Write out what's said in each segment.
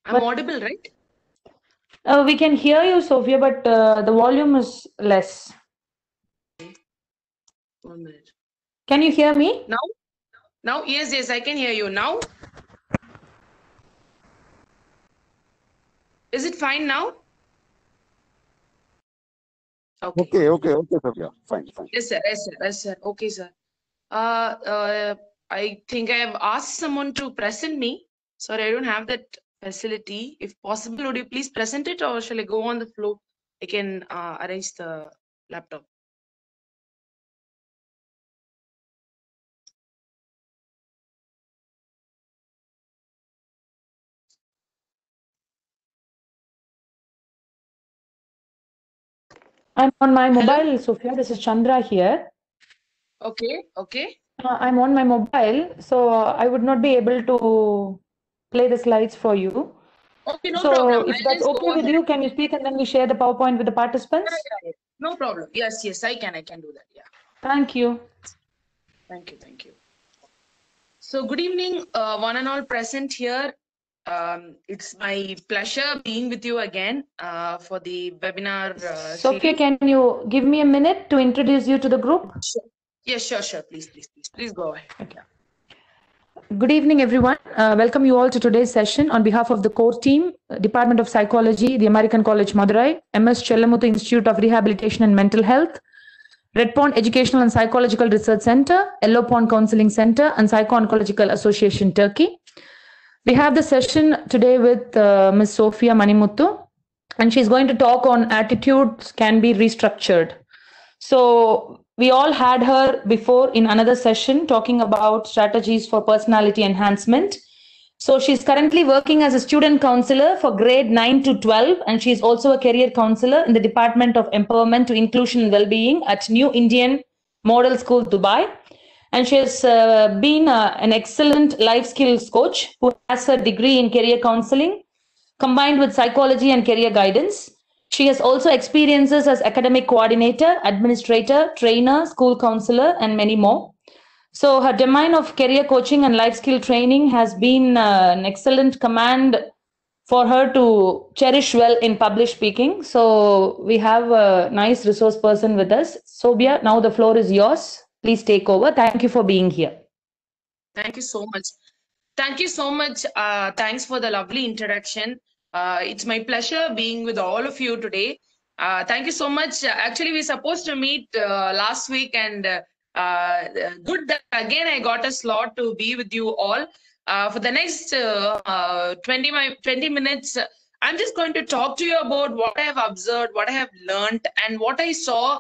I'm audible, right? We can hear you, Sophia, but the volume is less. 1 minute. Can you hear me? Now, yes, I can hear you. Now? Is it fine now? Okay. Okay, Sophia. Fine. Yes, sir. Okay, sir. I think I have asked someone to present me. Sorry, I don't have that facility. If possible, would you please present it, or shall I go on the floor? I can arrange the laptop. I'm on my Hello? mobile, Sophia. This is Chandra here. Okay. I'm on my mobile, so I would not be able to play the slides for you. Okay, no So problem. if I'll that's just go okay with ahead. you, can you speak and then we share the PowerPoint with the participants? Yeah. No problem. Yes, I can do that. Yeah. Thank you. Thank you. So good evening, one and all present here. It's my pleasure being with you again for the webinar Sophia, series. can you give me a minute to introduce you to the group? Sure. Yes, sure. Please go ahead. Okay. Good evening, everyone. Welcome you all to today's session on behalf of the core team, Department of Psychology, the American College Madurai, MS Chellamutu Institute of Rehabilitation and Mental Health, Red Pond Educational and Psychological Research Center, Yellow Pond Counseling Center, and Psycho-Oncological Association, Turkey. We have the session today with Ms. Sophia Manimuthu, and she's going to talk on attitudes can be restructured. So we all had her before in another session talking about strategies for personality enhancement. So she's currently working as a student counselor for grade 9 to 12, and she's also a career counselor in the Department of Empowerment to Inclusion and Wellbeing at New Indian Model School, Dubai. And she has been an excellent life skills coach who has her degree in career counseling combined with psychology and career guidance. She has also experiences as academic coordinator, administrator, trainer, school counselor, and many more. So her domain of career coaching and life skill training has been an excellent command for her to cherish well in public speaking. So we have a nice resource person with us. Sophia, now the floor is yours. Please take over. Thank you for being here. Thank you so much. Thanks for the lovely introduction. It's my pleasure being with all of you today. Thank you so much. Actually, we were supposed to meet last week, and good that again I got a slot to be with you all. For the next 20 minutes, I'm just going to talk to you about what I have observed, what I have learned, and what I saw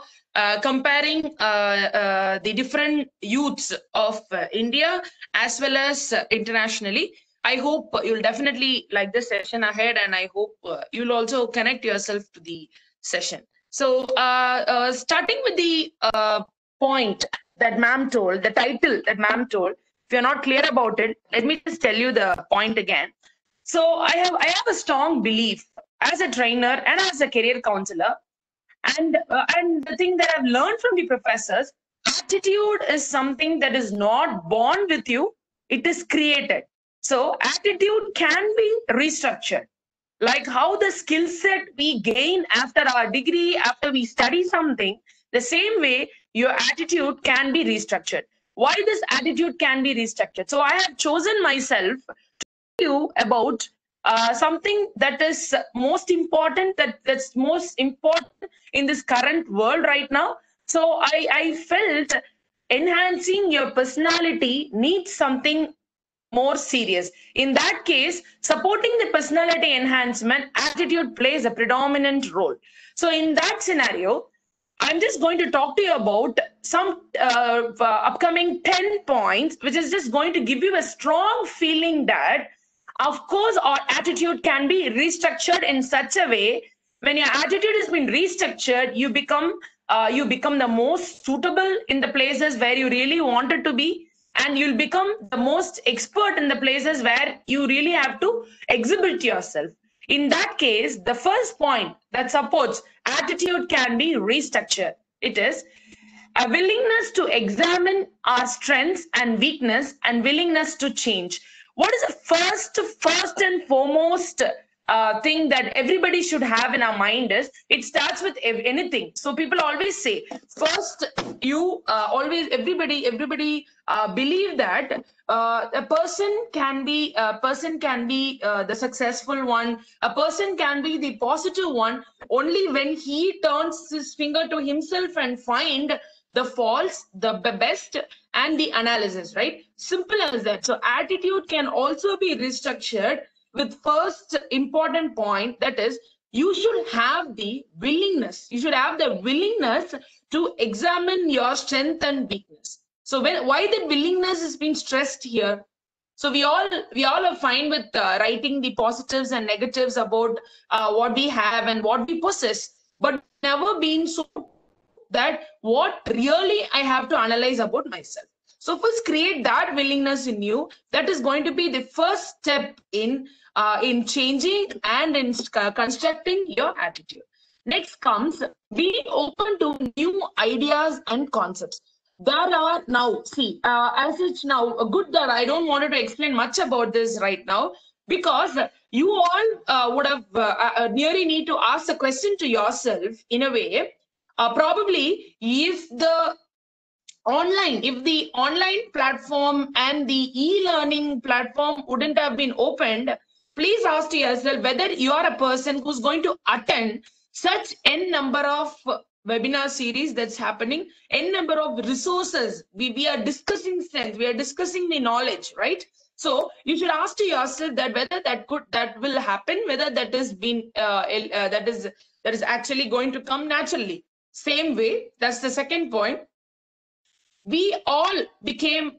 comparing the different youths of India as well as internationally. I hope you'll definitely like this session ahead, and I hope you'll also connect yourself to the session. So starting with the point that ma'am told, the title that ma'am told, if you're not clear about it, let me just tell you the point again. So I have a strong belief as a trainer and as a career counselor, and the thing that I've learned from the professors, attitude is something that is not born with you, it is created. So attitude can be restructured, like how the skill set we gain after our degree, after we study something, the same way your attitude can be restructured. Why this attitude can be restructured? So I have chosen myself you about something that is most important, that's most important in this current world right now. So I felt enhancing your personality needs something more serious. In that case, supporting the personality enhancement, attitude plays a predominant role. So in that scenario, I'm just going to talk to you about some upcoming 10 points, which is just going to give you a strong feeling that, of course, our attitude can be restructured in such a way. When your attitude has been restructured, you become the most suitable in the places where you really wanted to be, and you'll become the most expert in the places where you really have to exhibit yourself. In that case, the first point that supports attitude can be restructured. It is a willingness to examine our strengths and weakness and willingness to change. What is the first and foremost thing that everybody should have in our mind is it starts with anything. So people always say first, you always everybody believe that a person can be the successful one, a person can be the positive one only when he turns his finger to himself and find the faults, the best, and the analysis, right? Simple as that. So attitude can also be restructured with first important point, that is you should have the willingness. You should have the willingness to examine your strength and weakness. So why that willingness is being stressed here? So we all are fine with writing the positives and negatives about what we have and what we possess, but never been so that what really I have to analyze about myself. So first create that willingness in you. That is going to be the first step in changing and in constructing your attitude. Next comes being open to new ideas and concepts. There are now, see, as it's now good that I don't want to explain much about this right now, because you all would have nearly need to ask the question to yourself in a way. Probably if the online platform and the e-learning platform wouldn't have been opened, please ask yourself whether you are a person who's going to attend such n number of webinar series that's happening, n number of resources. We are discussing strength, we are discussing the knowledge, right? So you should ask to yourself that whether that will happen, whether that is being that is actually going to come naturally. Same way, that's the second point. We all became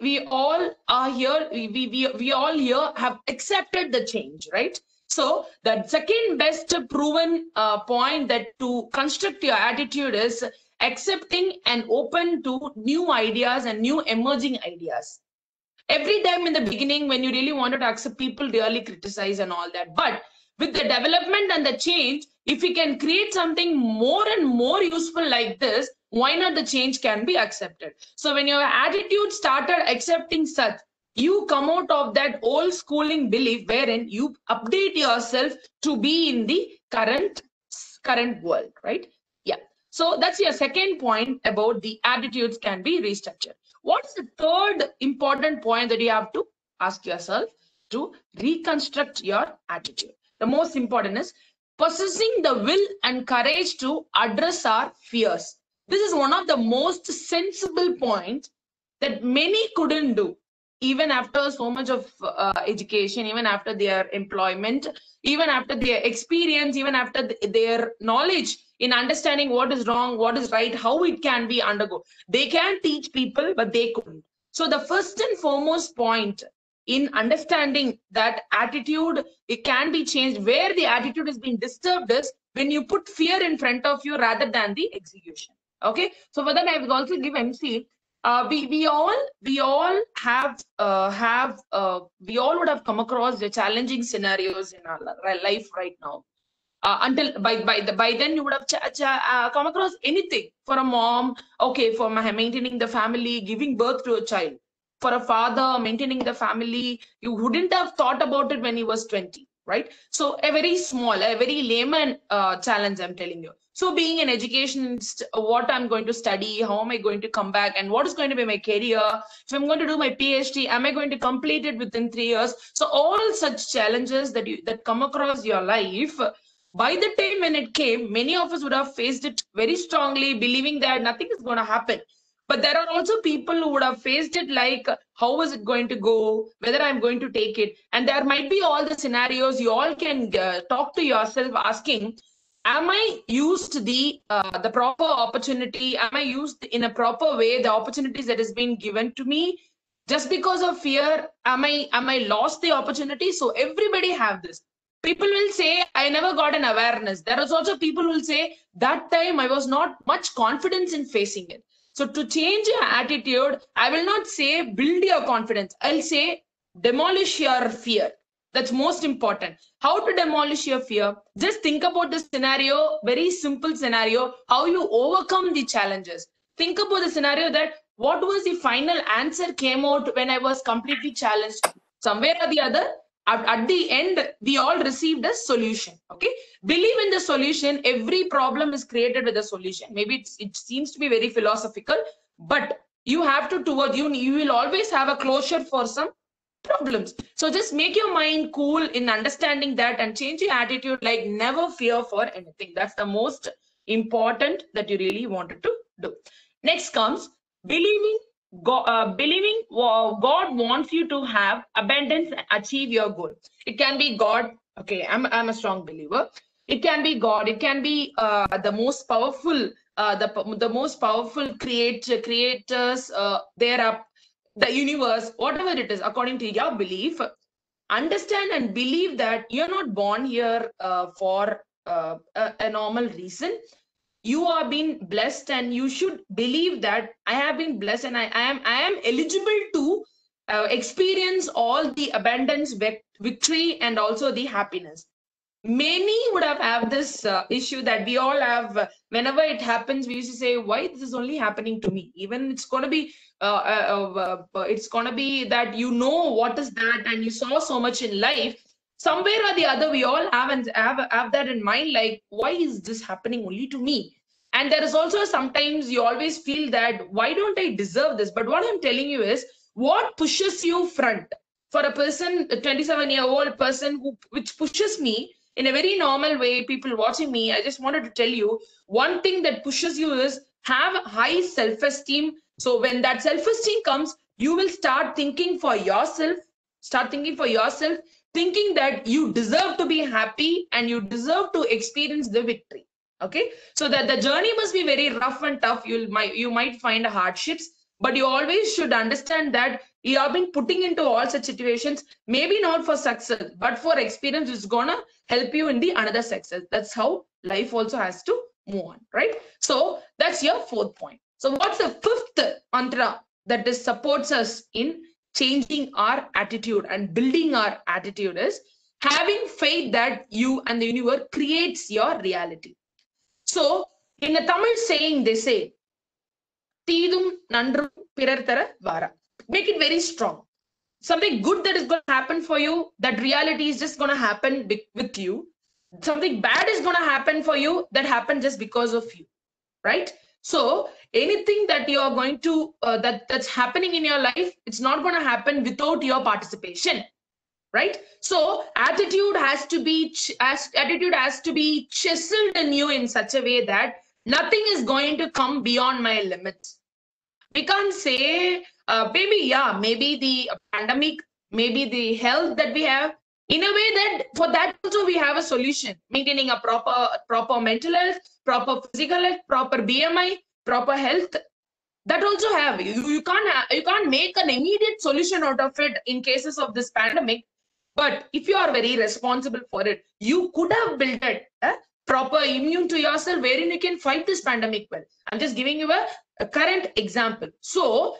we all are here, we all here have accepted the change, right? So the second best proven point that to construct your attitude is accepting and open to new ideas and new emerging ideas. Every time in the beginning when you really wanted to accept, people really criticize and all that, but with the development and the change, if we can create something more and more useful like this, why not the change can be accepted? So when your attitude started accepting such, you come out of that old schooling belief wherein you update yourself to be in the current world, right? Yeah. So that's your second point about the attitudes can be restructured. What's the third important point that you have to ask yourself to reconstruct your attitude? The most important is possessing the will and courage to address our fears. This is one of the most sensible points that many couldn't do, even after so much of education, even after their employment, even after their experience, even after their knowledge in understanding what is wrong, what is right, how it can be undergo. They can teach people, but they couldn't. So the first and foremost point in understanding that attitude, it can be changed, where the attitude is being disturbed is when you put fear in front of you rather than the execution. Okay, so for that I will also give MC. We all would have come across the challenging scenarios in our life right now. Until by then you would have come across anything. For a mom, okay, for maintaining the family, giving birth to a child. For a father, maintaining the family, you wouldn't have thought about it when he was 20, right? So a very small, a very layman challenge, I'm telling you. So being an educationist, what I'm going to study, how am I going to come back, and what is going to be my career? If I'm going to do my PhD, am I going to complete it within 3 years? So all such challenges that come across your life, by the time when it came, many of us would have faced it very strongly, believing that nothing is going to happen. But there are also people who would have faced it like, how is it going to go, whether I'm going to take it. And there might be all the scenarios you all can talk to yourself asking, am I used the proper opportunity? Am I used in a proper way the opportunities that has been given to me? Just because of fear, am I lost the opportunity? So everybody have this. People will say, I never got an awareness. There is also people who will say, that time I was not much confidence in facing it. So to change your attitude, I will not say build your confidence. I'll say demolish your fear. That's most important. How to demolish your fear? Just think about the scenario, very simple scenario, how you overcome the challenges. Think about the scenario that what was the final answer came out when I was completely challenged? Somewhere or the other, at the end, we all received a solution. Okay, believe in the solution. Every problem is created with a solution. Maybe it seems to be very philosophical, but you have to toward you will always have a closure for some problems. So just make your mind cool in understanding that and change your attitude, like never fear for anything. That's the most important that you really wanted to do. Next comes believing God wants you to have abundance and achieve your goal. It can be God. Okay, I'm a strong believer. It can be God. It can be the most powerful, the most powerful creators. There are the universe, whatever it is, according to your belief. Understand and believe that you're not born here for a normal reason. You are being blessed, and you should believe that I have been blessed, and I am eligible to experience all the abundance, victory, and also the happiness. Many would have this issue that we all have. Whenever it happens, we used to say, why this is only happening to me? Even it's going to be that you know what is that, and you saw so much in life. Somewhere or the other, we all have that in mind, like, why is this happening only to me? And there is also sometimes you always feel that, why don't I deserve this? But what I'm telling you is, what pushes you front? For a person, a 27-year-old person which pushes me in a very normal way, people watching me, I just wanted to tell you, one thing that pushes you is have high self-esteem. So when that self-esteem comes, you will start thinking for yourself, thinking that you deserve to be happy and you deserve to experience the victory. Okay, so that the journey must be very rough and tough. You might find hardships, but you always should understand that you have been putting into all such situations, maybe not for success, but for experience, which is gonna help you in the another success. That's how life also has to move on, right? So that's your fourth point. So what's the fifth mantra that supports us in changing our attitude and building our attitude is having faith that you and the universe creates your reality. So in a Tamil saying, they say, Teedum Nandrum Pirar Tara Vara. Make it very strong. Something good that is going to happen for you, that reality is just going to happen with you. Something bad is going to happen for you, that happened just because of you, right? So anything that you are going to, that's happening in your life, it's not going to happen without your participation, right? So attitude has to be chiseled in you in such a way that nothing is going to come beyond my limits. We can't say maybe the pandemic, maybe the health that we have, in a way that for that also we have a solution. Maintaining a proper mental health, proper physical health, proper BMI, proper health, that also have. You can't make an immediate solution out of it in cases of this pandemic. But if you are very responsible for it, you could have built it proper immune to yourself, wherein you can fight this pandemic well. I'm just giving you a current example. So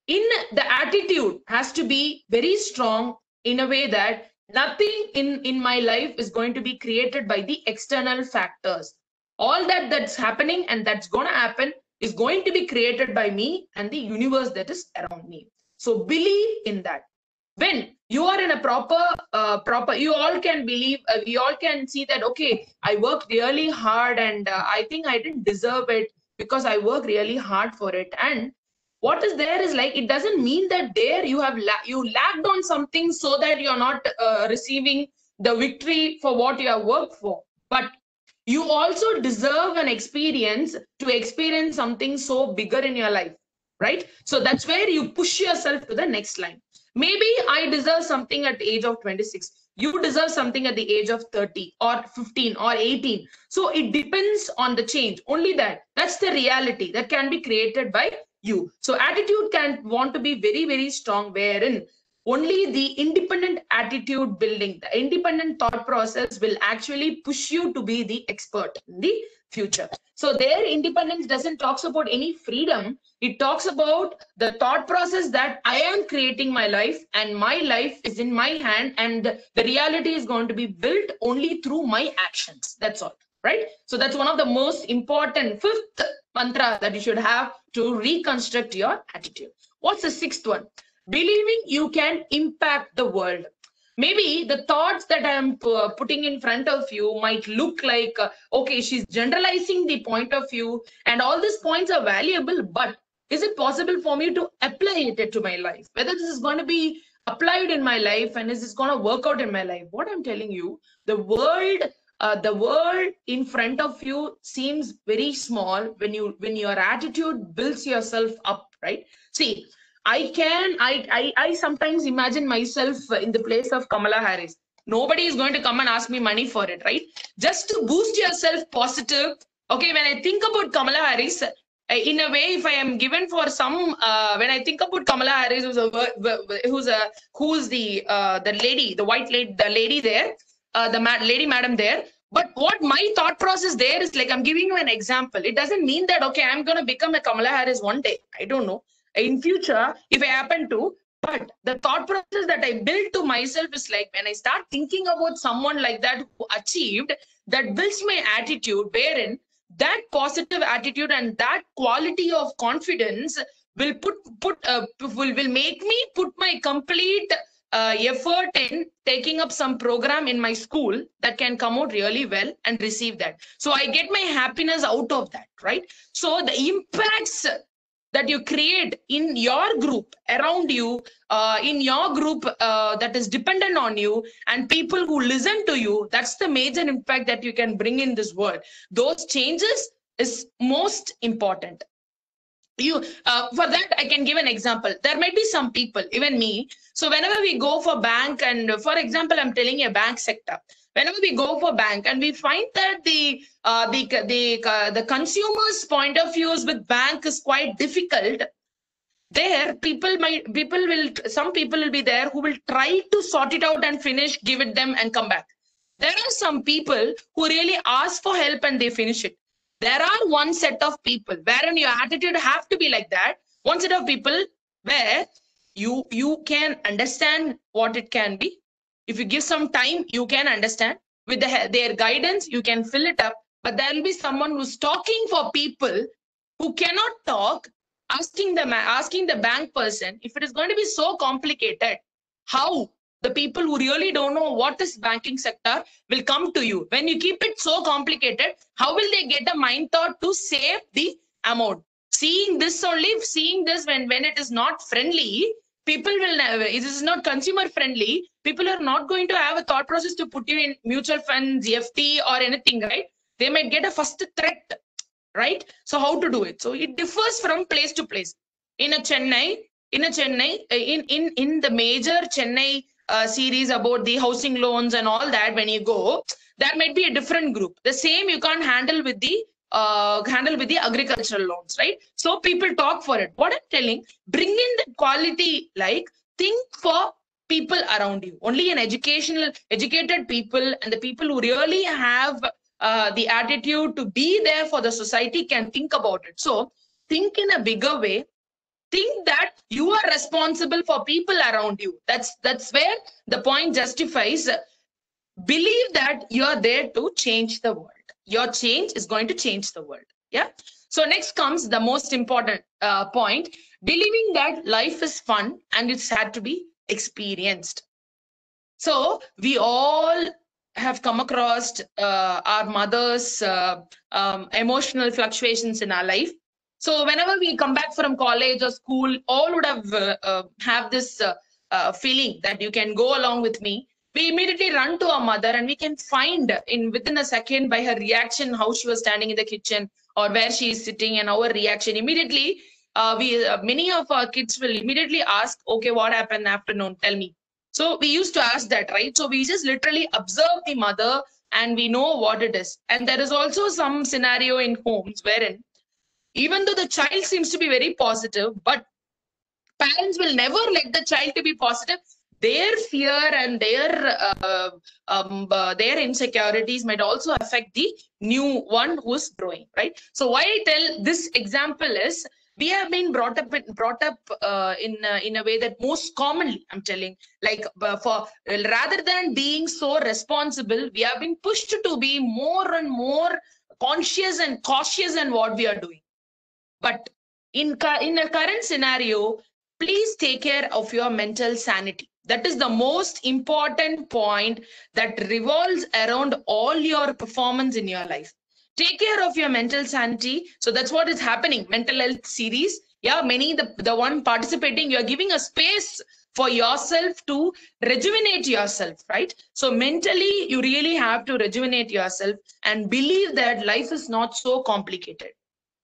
in the attitude has to be very strong in a way that nothing in my life is going to be created by the external factors. All that's happening and that's going to happen is going to be created by me and the universe that is around me. So believe in that. When you are in a proper, you all can believe, we all can see that, okay, I worked really hard and I think I didn't deserve it because I worked really hard for it. And what is there is like, it doesn't mean that there you have you lagged on something so that you're not receiving the victory for what you have worked for. But you also deserve an experience to experience something so bigger in your life, right? So that's where you push yourself to the next line. Maybe I deserve something at the age of 26. You deserve something at the age of 30 or 15 or 18. So it depends on the change. Only that's the reality that can be created by you. So attitude can want to be very, very strong, wherein only the independent attitude building, the independent thought process will actually push you to be the expert in the future. So their independence doesn't talks about any freedom. It talks about the thought process that I am creating my life and my life is in my hand and the reality is going to be built only through my actions. That's all. right? So that's one of the most important fifth mantra that you should have to reconstruct your attitude. What's the sixth one? Believing you can impact the world. Maybe the thoughts that I'm putting in front of you might look like, okay, she's generalizing the point of view and all these points are valuable, but is it possible for me to apply it to my life? Whether this is going to be applied in my life and is this going to work out in my life? What I'm telling you, the world in front of you seems very small when your attitude builds yourself up, right? See, I sometimes imagine myself in the place of Kamala Harris. Nobody is going to come and ask me money for it, right? Just to boost yourself positive. Okay, when I think about Kamala Harris, in a way, if I am given for some, when I think about Kamala Harris, who's the lady, the white lady, the lady there, lady madam there. But what my thought process there is like, I'm giving you an example. It doesn't mean that, okay, I'm going to become a Kamala Harris one day. I don't know. In future, if I happen to, but the thought process that I built to myself is like, when I start thinking about someone like that who achieved, that builds my attitude, wherein that positive attitude and that quality of confidence will will make me put my complete effort in taking up some program in my school that can come out really well and receive that. So I get my happiness out of that, right? So the impacts that you create in your group, around you, in your group that is dependent on you, and people who listen to you, that's the major impact that you can bring in this world. Those changes is most important. For that, I can give an example. There might be some people, even me. So whenever we go for bank, and for example, I'm telling you a bank sector. Whenever we go for bank and we find that the consumer's point of views with bank is quite difficult, there some people will be there who will try to sort it out and finish, give it them and come back. There are some people who really ask for help and they finish it. There are one set of people wherein your attitude have to be like that. One set of people where you can understand what it can be. If you give some time, you can understand. With their guidance, you can fill it up. But there will be someone who's talking for people who cannot talk, asking the bank person, if it is going to be so complicated, how the people who really don't know what is banking sector will come to you. When you keep it so complicated, how will they get a mind thought to save the amount? Seeing this when it is not friendly, people will never, it is not consumer friendly, people are not going to have a thought process to put you in mutual funds, FT or anything, right? They might get a first threat, right? So how to do it? So it differs from place to place. In Chennai, in the major Chennai series about the housing loans and all that, when you go, that might be a different group. The same you can't handle with the agricultural loans, right? So people talk for it. What I'm telling, bring in the quality, like think for people around you. Only an educated people and the people who really have the attitude to be there for the society can think about it. So think in a bigger way. Think that you are responsible for people around you. That's where the point justifies. Believe that you are there to change the world. Your change is going to change the world. Yeah. So next comes the most important point, believing that life is fun and it's had to be experienced. So we all have come across our mother's emotional fluctuations in our life. So whenever we come back from college or school, all would have this feeling that you can go along with me. We immediately run to our mother and we can find within a second by her reaction how she was standing in the kitchen or where she is sitting, and our reaction immediately. Many of our kids will immediately ask, okay, what happened afternoon? Tell me. So we used to ask that, right? So we just literally observe the mother and we know what it is. And there is also some scenario in homes wherein even though the child seems to be very positive, but parents will never let the child to be positive. Their fear and their insecurities might also affect the new one who's growing, right? So why I tell this example is, we have been brought up in a way that most commonly, I'm telling, like rather than being so responsible, we have been pushed to be more and more conscious and cautious in what we are doing. But in a current scenario, please take care of your mental sanity. That is the most important point that revolves around all your performance in your life. Take care of your mental sanity. So that's what is happening. Mental health series. Yeah, many the one participating, you are giving a space for yourself to rejuvenate yourself, right? So mentally, you really have to rejuvenate yourself and believe that life is not so complicated.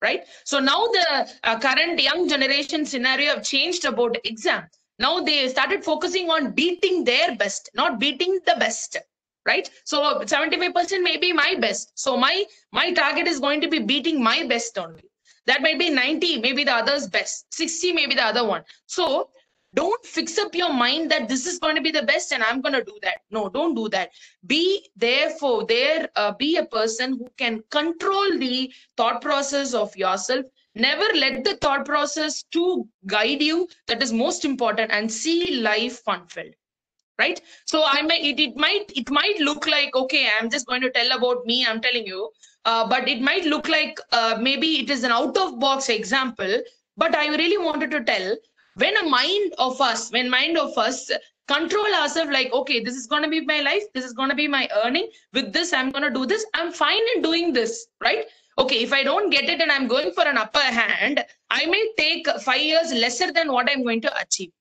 Right? So now the current young generation scenario have changed about exam. Now they started focusing on beating their best, not beating the best. Right? So 75% may be my best. So my target is going to be beating my best only. That might be 90, maybe the other's best. 60, maybe the other one. So don't fix up your mind that this is going to be the best and I'm going to do that. No, don't do that. Be be a person who can control the thought process of yourself. Never let the thought process to guide you. That is most important, and see life fun-filled. Right? So it might look like, okay, I'm just going to tell about me, I'm telling you, but it might look like maybe it is an out of box example, but I really wanted to tell, when mind of us control ourselves, like, okay, this is going to be my life, this is going to be my earning, with this I'm going to do this, I'm fine in doing this, right? Okay, if I don't get it and I'm going for an upper hand, I may take 5 years lesser than what I'm going to achieve.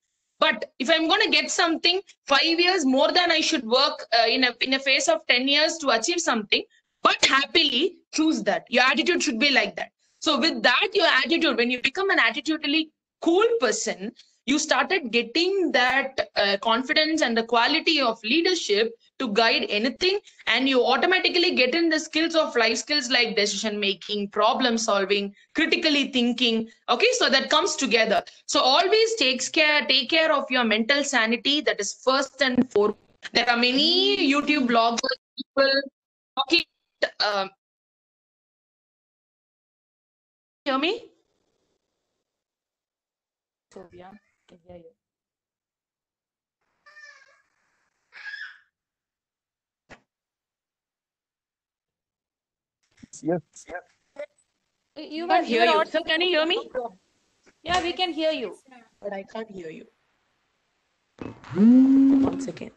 But if I'm going to get something 5 years more than I should work in a phase of 10 years to achieve something, but happily choose that. Your attitude should be like that. So with that, your attitude, when you become an attitudinally cool person, you started getting that confidence and the quality of leadership to guide anything, and you automatically get in the skills of life skills like decision making, problem solving, critically thinking. Okay, so that comes together. So always take care of your mental sanity. That is first and foremost. There are many YouTube bloggers, people talking. Hear me? Sylvia, can hear you. Yes. You Can't were hear you. Sir, can you hear me? Yeah, we can hear you. But I can't hear you. 1 second.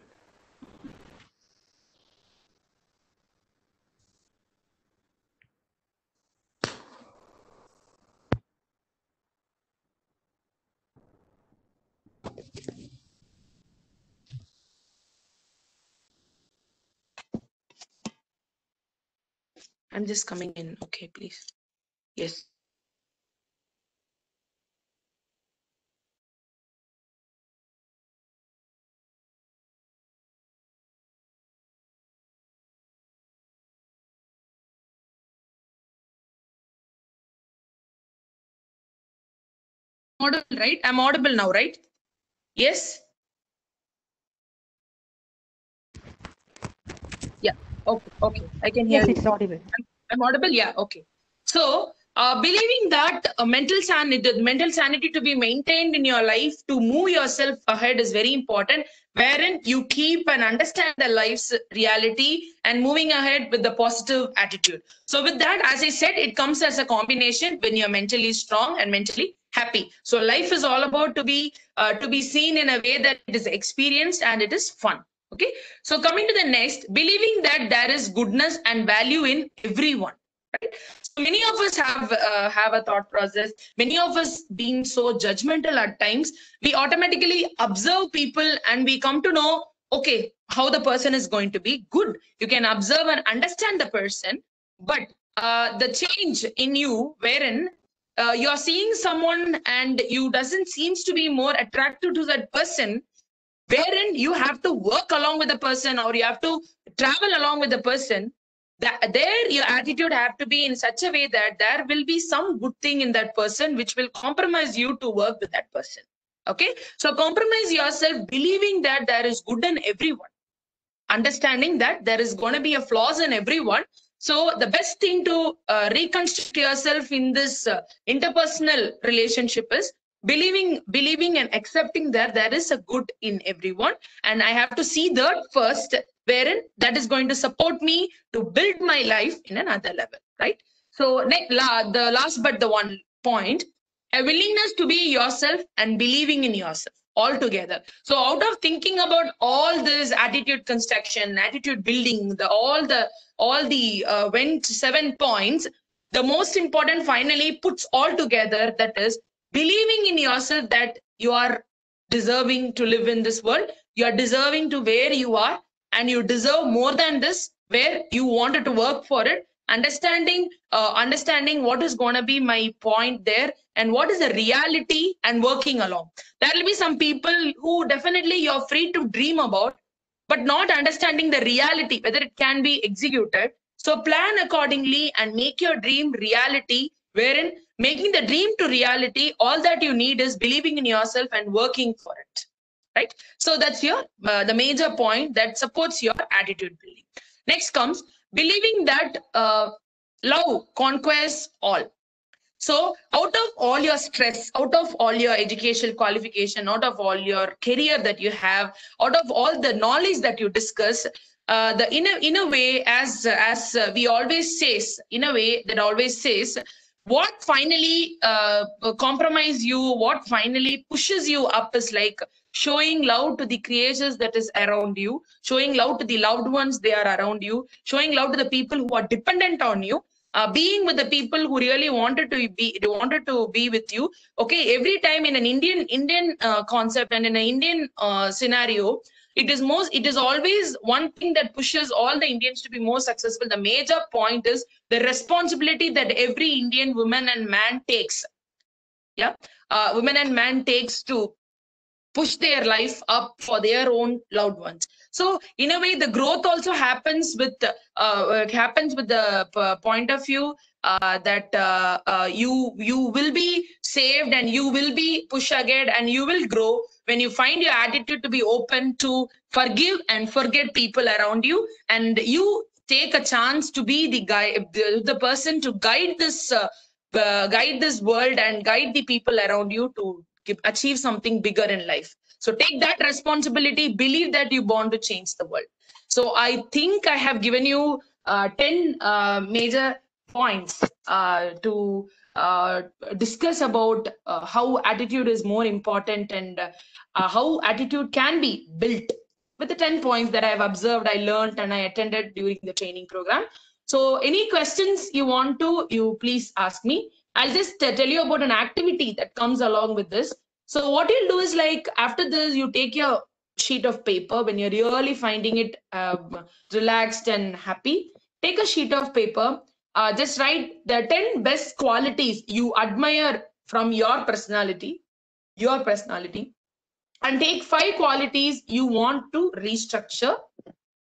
I'm just coming in. Okay, please. Yes. Audible, right? I'm audible now, right? Yes. Yeah. Okay. I can hear Yes, you. it's audible. I'm audible. Yeah. Okay. So, believing that mental sanity to be maintained in your life to move yourself ahead is very important, wherein you keep and understand the life's reality and moving ahead with the positive attitude. So with that, as I said, it comes as a combination when you're mentally strong and mentally happy. So life is all about to be seen in a way that it is experienced and it is fun. Okay. So coming to the next, believing that there is goodness and value in everyone. Right? So many of us have a thought process. Many of us being so judgmental at times, we automatically observe people and we come to know, okay, how the person is going to be good. You can observe and understand the person, but the change in you, wherein you're seeing someone and you doesn't seems to be more attractive to that person, wherein you have to work along with the person or you have to travel along with the person, that there your attitude have to be in such a way that there will be some good thing in that person which will compromise you to work with that person. Okay, so compromise yourself, believing that there is good in everyone, understanding that there is going to be a flaws in everyone. So the best thing to reconstruct yourself in this interpersonal relationship is believing and accepting that there is a good in everyone, and I have to see that first, wherein that is going to support me to build my life in another level, right? So the last but the one point, a willingness to be yourself and believing in yourself all together. So out of thinking about all this attitude construction, attitude building, all the 7 points, the most important finally puts all together, that is believing in yourself that you are deserving to live in this world, you are deserving to where you are, and you deserve more than this, where you wanted to work for it, understanding what is going to be my point there and what is the reality, and working along. There will be some people who definitely you're free to dream about, but not understanding the reality, whether it can be executed. So plan accordingly and make your dream reality, wherein making the dream to reality, all that you need is believing in yourself and working for it, right? So that's your the major point that supports your attitude building. Next comes believing that love conquers all. So out of all your stress, out of all your educational qualification, out of all your career that you have, out of all the knowledge that you discuss, the in a way, as we always says, in a way that always says, what finally compromise you, what finally pushes you up is like showing love to the creatures that is around you, showing love to the loved ones they are around you, showing love to the people who are dependent on you, being with the people who really wanted to be with you. Okay, every time in an Indian concept and in an Indian scenario, it is always one thing that pushes all the Indians to be more successful. The major point is the responsibility that every Indian woman and man takes. Yeah, women and man takes to push their life up for their own loved ones. So in a way, the growth also happens with the point of view that you will be saved and you will be pushed ahead and you will grow when you find your attitude to be open to forgive and forget people around you, and you take a chance to be the guy, the person to guide this world and guide the people around you to achieve something bigger in life. So take that responsibility, believe that you're born to change the world. So I think I have given you 10 major points to discuss about how attitude is more important, and how attitude can be built with the 10 points that I have observed, I learned, and I attended during the training program. So any questions you want to, you please ask me. I'll just tell you about an activity that comes along with this. So what you'll do is, like, after this, you take your sheet of paper when you're really finding it relaxed and happy. Take a sheet of paper, just write the 10 best qualities you admire from your personality, and take 5 qualities you want to restructure.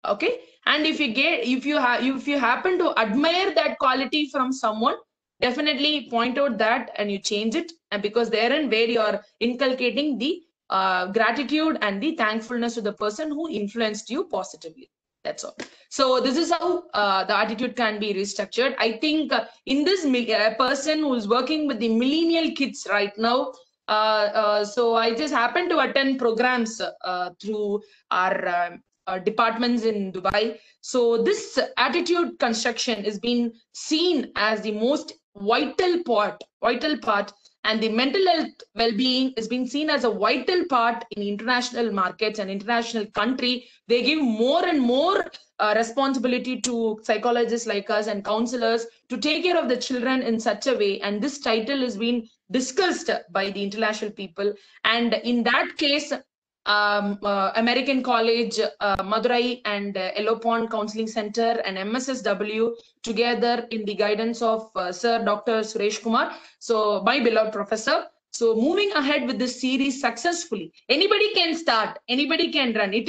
Okay, and if you happen to admire that quality from someone, definitely point out that and you change it, and because therein where you are inculcating the gratitude and the thankfulness to the person who influenced you positively. That's all. So this is how the attitude can be restructured. I think in this person who is working with the millennial kids right now, so I just happened to attend programs through our departments in Dubai. So this attitude construction is being seen as the most vital part, and the mental health well-being is being seen as a vital part in international markets and international country. They give more and more responsibility to psychologists like us and counselors to take care of the children in such a way, and this title is being discussed by the international people. And in that case, American College, Madurai, and Yellow Pond Counseling Center and MSSW together in the guidance of Sir Dr. Suresh Kumar, so my beloved professor. So moving ahead with this series successfully, anybody can start, anybody can run. It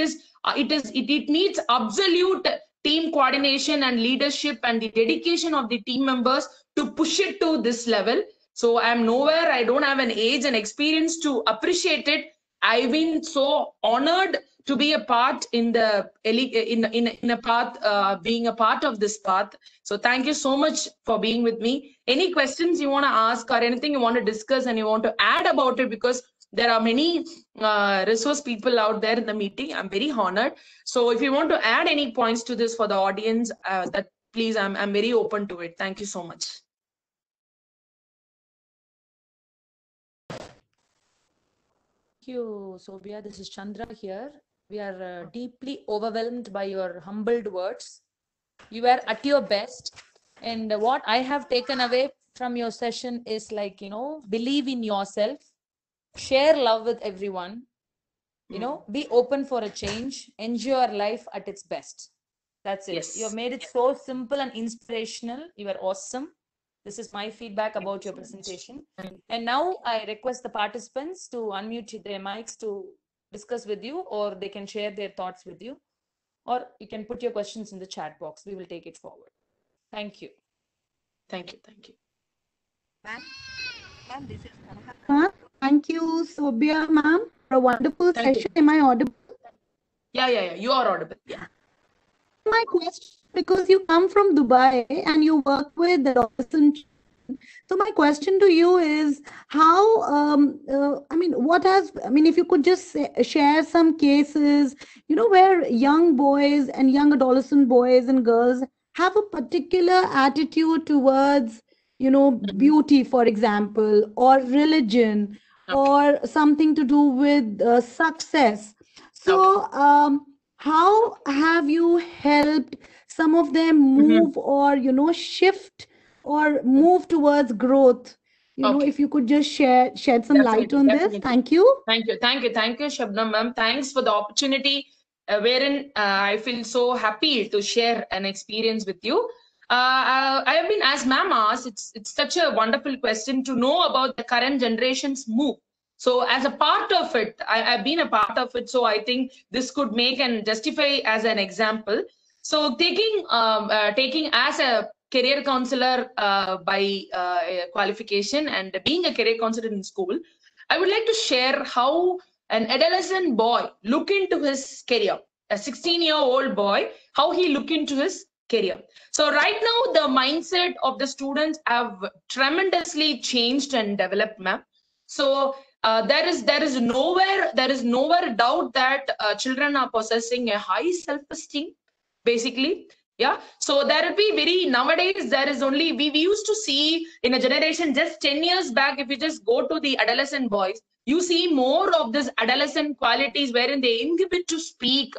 needs absolute team coordination and leadership and the dedication of the team members to push it to this level. So I'm nowhere, I don't have an age and experience to appreciate it. I've been so honored to be a part in the in a path, being a part of this path. So thank you so much for being with me. Any questions you want to ask or anything you want to discuss and you want to add about it, because there are many resource people out there in the meeting. I'm very honored. So if you want to add any points to this for the audience, that please, I'm very open to it. Thank you so much. Thank you, Sobhya. This is Chandra here. We are deeply overwhelmed by your humbled words. You are at your best. And what I have taken away from your session is like, believe in yourself, share love with everyone, be open for a change, enjoy your life at its best. That's it. Yes. You have made it so simple and inspirational. You are awesome. This is my feedback about your presentation. And now I request the participants to unmute their mics to discuss with you, or they can share their thoughts with you, or you can put your questions in the chat box. We will take it forward. Thank you. Thank you. Thank you. Ma'am, this is thank you, Sobhya ma'am, for a wonderful session. Am I audible? Yeah. You are audible. Yeah. My question, because you come from Dubai and you work with adolescent. So my question to you is how, if you could just share some cases, where young boys and young adolescent boys and girls have a particular attitude towards, beauty, for example, or religion, or something to do with success. So how have you helped some of them move or, shift or move towards growth? If you could just shed some light on this. Thank you. Thank you, Shabnam ma'am. Thanks for the opportunity, wherein I feel so happy to share an experience with you. I have been, as ma'am asked, it's such a wonderful question to know about the current generation's move. So as a part of it, I've been a part of it. So I think this could make and justify as an example. So taking as a career counselor by qualification and being a career counselor in school, I would like to share how an adolescent boy look into his career, a 16-year-old boy, how he look into his career. So right now, the mindset of the students have tremendously changed and developed, ma'am. So there is nowhere doubt that children are possessing a high self-esteem, basically. Yeah, so there will be nowadays there is only, we used to see in a generation just 10 years back, if you just go to the adolescent boys, you see more of this adolescent qualities wherein they inhibit to speak,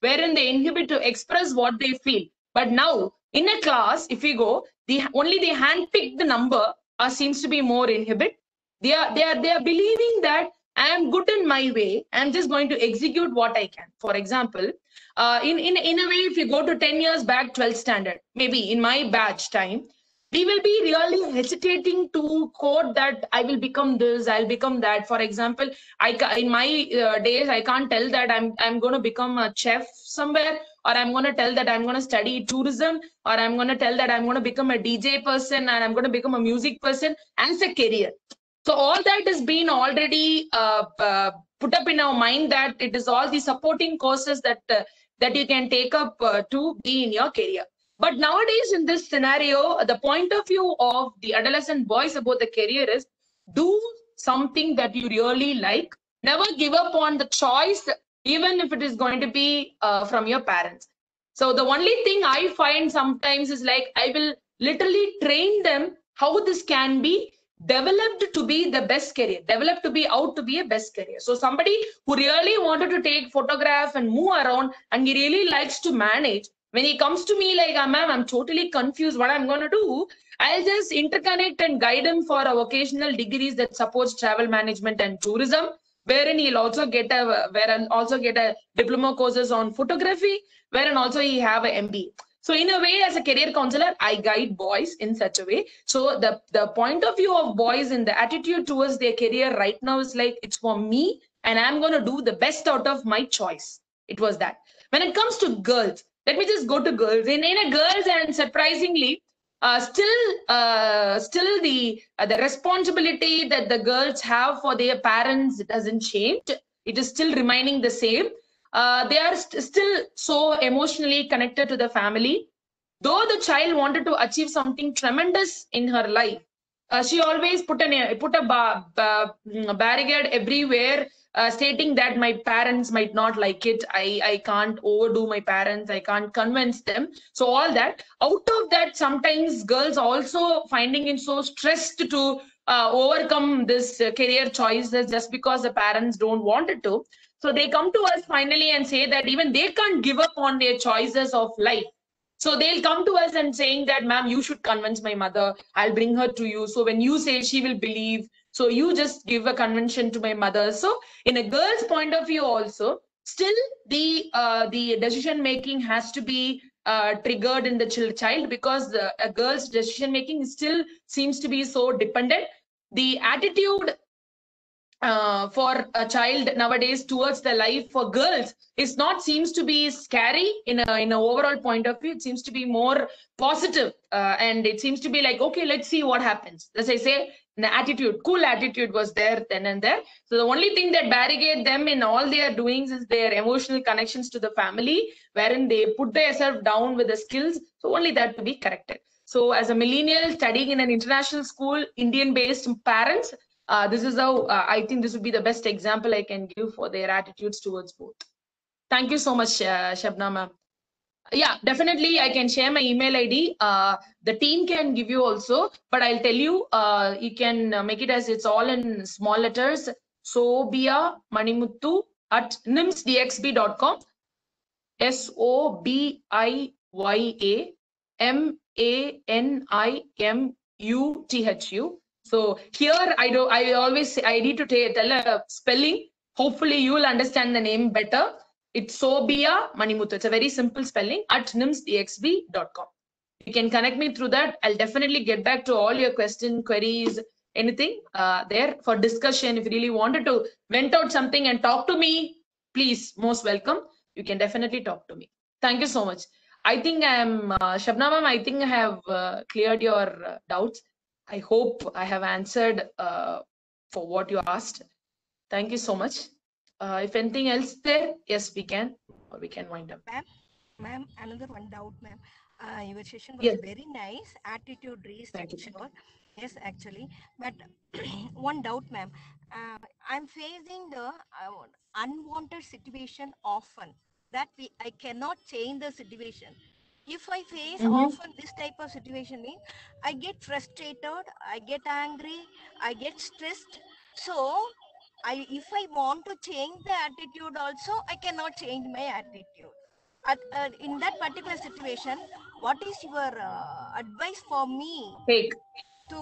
wherein they inhibit to express what they feel. But now in a class, if we go, only the handpicked number seems to be more inhibit. They are believing that I am good in my way. I'm just going to execute what I can. For example, in a way, if you go to 10 years back, 12th standard, maybe in my batch time, we will be really hesitating to quote that I will become this, I'll become that. For example, in my days, I can't tell that I'm going to become a chef somewhere, or I'm going to tell that I'm going to study tourism, or I'm going to tell that I'm going to become a DJ person, and I'm going to become a music person as a career. So all that has been already put up in our mind, that it is all the supporting courses that you can take up to be in your career. But nowadays in this scenario, the point of view of the adolescent boys about the career is, do something that you really like. Never give up on the choice, even if it is going to be from your parents. So the only thing I find sometimes is like, I will literally train them how this can be developed to be the best career, developed to be out to be a best career. So somebody who really wanted to take photograph and move around, and he really likes to manage, when he comes to me like, ma'am, I'm totally confused what I'm going to do, I'll just interconnect and guide him for a vocational degrees that supports travel management and tourism, wherein he'll also get a diploma courses on photography, wherein also he have an MBA. So in a way, as a career counselor, I guide boys in such a way. So the point of view of boys and the attitude towards their career right now is like, it's for me, and I'm going to do the best out of my choice. It was that. When it comes to girls, let me just go to girls. In a girls, and surprisingly, still the responsibility that the girls have for their parents doesn't change. It is still remaining the same. they are still so emotionally connected to the family. Though the child wanted to achieve something tremendous in her life, she always put a barricade everywhere, stating that my parents might not like it. I can't overdo my parents. I can't convince them. So all that, out of that, sometimes girls also finding it so stressed to overcome this career choices just because the parents don't want it to. So they come to us finally and say that even they can't give up on their choices of life. So they'll come to us and saying that, ma'am, you should convince my mother. I'll bring her to you. So when you say, she will believe. So you just give a convention to my mother. So in a girl's point of view also, still the decision making has to be triggered in the child, because a girl's decision making still seems to be so dependent. The attitude for a child nowadays towards the life for girls is not seems to be scary in a overall point of view. It seems to be more positive, and it seems to be like, okay, let's see what happens. As I say, the attitude, cool attitude was there then and there. So the only thing that barricade them in all their doings is their emotional connections to the family, wherein they put themselves down with the skills. So only that to be corrected. So as a millennial studying in an international school, Indian based parents, this is how I think this would be the best example I can give for their attitudes towards both. Thank you so much, Shabna ma'am. Yeah, definitely I can share my email ID. The team can give you also, but I'll tell you, you can make it as it's all in small letters. Sobia Manimuthu at nimsdxb.com. SOBIYA So here I always say, I need to tell a spelling. Hopefully you will understand the name better. It's Sobia Manimuthu. It's a very simple spelling at nimsdxb.com. You can connect me through that. I'll definitely get back to all your questions, queries, anything there for discussion. If you really wanted to vent out something and talk to me, please, most welcome. You can definitely talk to me. Thank you so much. I think I am, Shabna ma'am, I think I have cleared your doubts. I hope I have answered for what you asked. Thank you so much. If anything else there, yes, we can, or we can wind up. Ma'am, another one doubt, ma'am. Your session was Yes. very nice. Attitude Thank you. restructure. Yes, actually. But one doubt, ma'am. I'm facing the unwanted situation often. That I cannot change the situation. If I face often this type of situation, means I get frustrated, I get angry, I get stressed. So if I want to change the attitude also, I cannot change my attitude. In that particular situation, what is your advice for me Take. to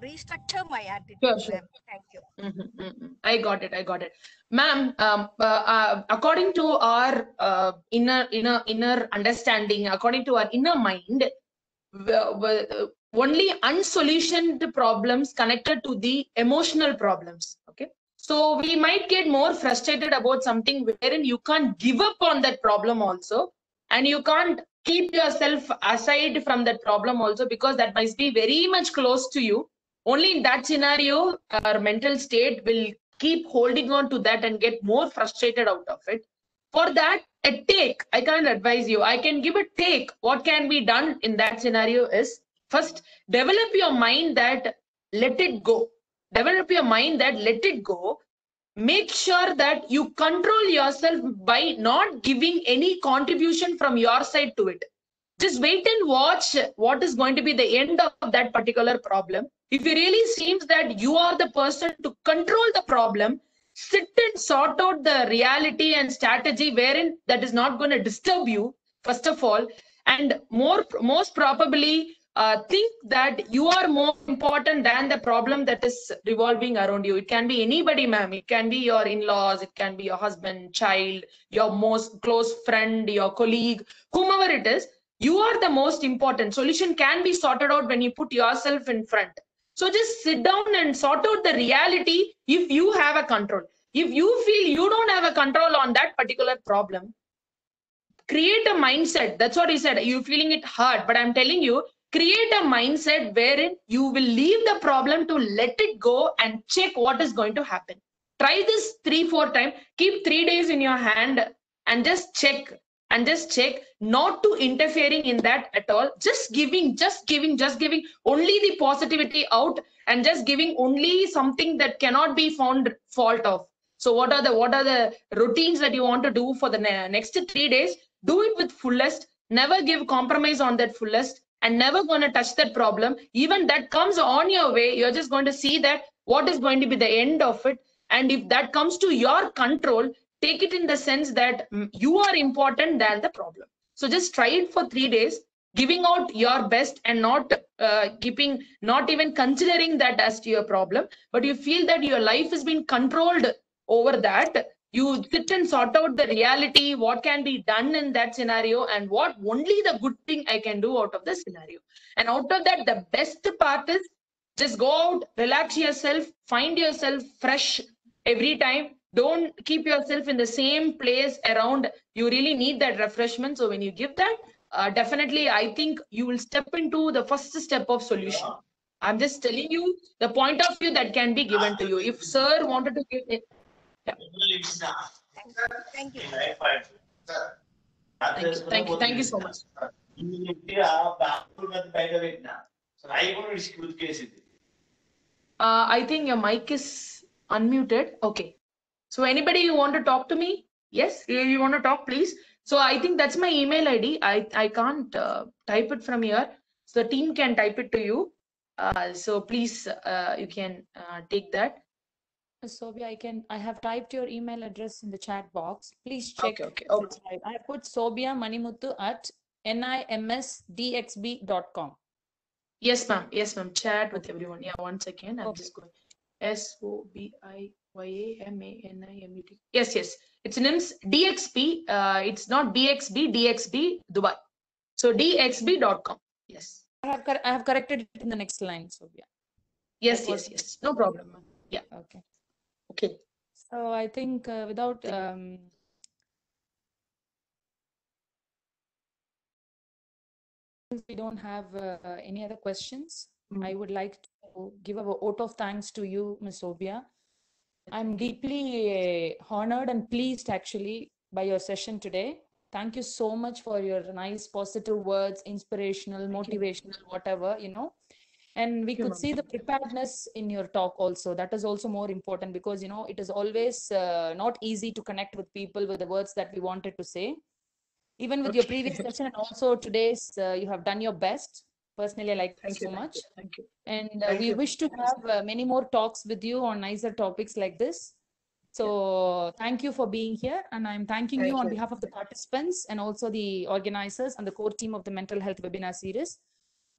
restructure my attitude? Sure. Thank you. I got it. Ma'am, according to our inner understanding, according to our inner mind, only unsolutioned problems connected to the emotional problems. Okay. So we might get more frustrated about something wherein you can't give up on that problem also, and you can't keep yourself aside from that problem also, because that might be very much close to you. Only in that scenario, our mental state will keep holding on to that and get more frustrated out of it. For that, a take, I can't advise you. I can give a take. What can be done in that scenario is, first, develop your mind that let it go. Develop your mind that let it go. Make sure that you control yourself by not giving any contribution from your side to it. Just wait and watch what is going to be the end of that particular problem. If it really seems that you are the person to control the problem, sit and sort out the reality and strategy wherein that is not going to disturb you, first of all, and most probably think that you are more important than the problem that is revolving around you. It can be anybody, ma'am. It can be your in-laws, it can be your husband, child, your most close friend, your colleague, whomever it is. You are the most important. Solution can be sorted out when you put yourself in front. So just sit down and sort out the reality if you have a control. If you feel you don't have a control on that particular problem, create a mindset. That's what he said. You're feeling it hard, but I'm telling you, create a mindset wherein you will leave the problem to let it go and check what is going to happen. Try this 3-4 times. Keep 3 days in your hand and just check. And just check, not to interfering in that at all. Just giving only the positivity out, and just giving only something that cannot be found fault of. So what are the routines that you want to do for the next 3 days? Do it with fullest. Never give compromise on that fullest, and never going to touch that problem. Even that comes on your way, you're just going to see that what is going to be the end of it. And if that comes to your control, take it in the sense that you are important than the problem. So just try it for 3 days, giving out your best, and not even considering that as to your problem, but you feel that your life has been controlled over that. You sit and sort out the reality, what can be done in that scenario, and what only the good thing I can do out of the scenario. And out of that, the best part is just go out, relax yourself, find yourself fresh every time. Don't keep yourself in the same place around. You really need that refreshment. So when you give that, definitely, I think you will step into the first step of solution. I'm just telling you the point of view that can be given to you. If sir wanted to give it. Yeah. Thank you. Thank you so much. I think your mic is unmuted. Okay. So anybody you want to talk to me? Yes, you want to talk, please. So I think that's my email ID. I can't type it from here. So the team can type it to you. So please, you can take that. Sobia, I have typed your email address in the chat box. Please check. Okay. I have put Sobia Manimuthu at nimsdxb.com. Yes, ma'am. Yes, ma'am. Chat with everyone. Yeah, 1 second. I'm just going. SOBIYAMANIMET. Yes. It's NIMS DXB. It's not BXB, DXB Dubai. So DXB.com. Yes. I have corrected it in the next line, Sobia. Yes. No problem, ma'am. Yeah. Okay. So I think without we don't have any other questions, I would like to give a vote of thanks to you, Ms. Sobia. I'm deeply honored and pleased actually by your session today. Thank you so much for your nice positive words, inspirational, motivational, whatever, And we could see the preparedness in your talk also. That is also more important because, it is always not easy to connect with people with the words that we wanted to say. Even with your previous session and also today's, you have done your best. Personally, I like it so much. Thank you. And we wish to have many more talks with you on nicer topics like this. So thank you for being here. And I'm thanking you on behalf of the participants and also the organizers and the core team of the Mental Health Webinar Series.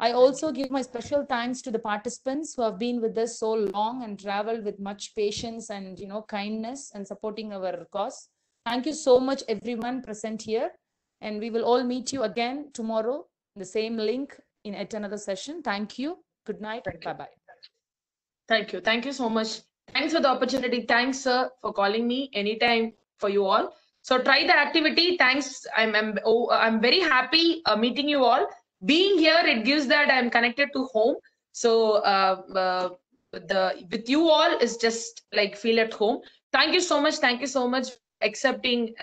I also give my special thanks to the participants who have been with us so long and traveled with much patience and, kindness and supporting our cause. Thank you so much, everyone present here. And we will all meet you again tomorrow, the same link in yet another session. Thank you. Good night. Bye-bye. Thank you. Thank you so much. Thanks for the opportunity. Thanks, sir, for calling me anytime for you all. So try the activity. Thanks. I'm very happy meeting you all. Being here, it gives that I'm connected to home. So with you all is just like feel at home. Thank you so much. Thank you so much for accepting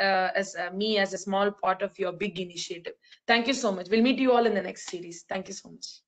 me as a small part of your big initiative. Thank you so much. We'll meet you all in the next series. Thank you so much.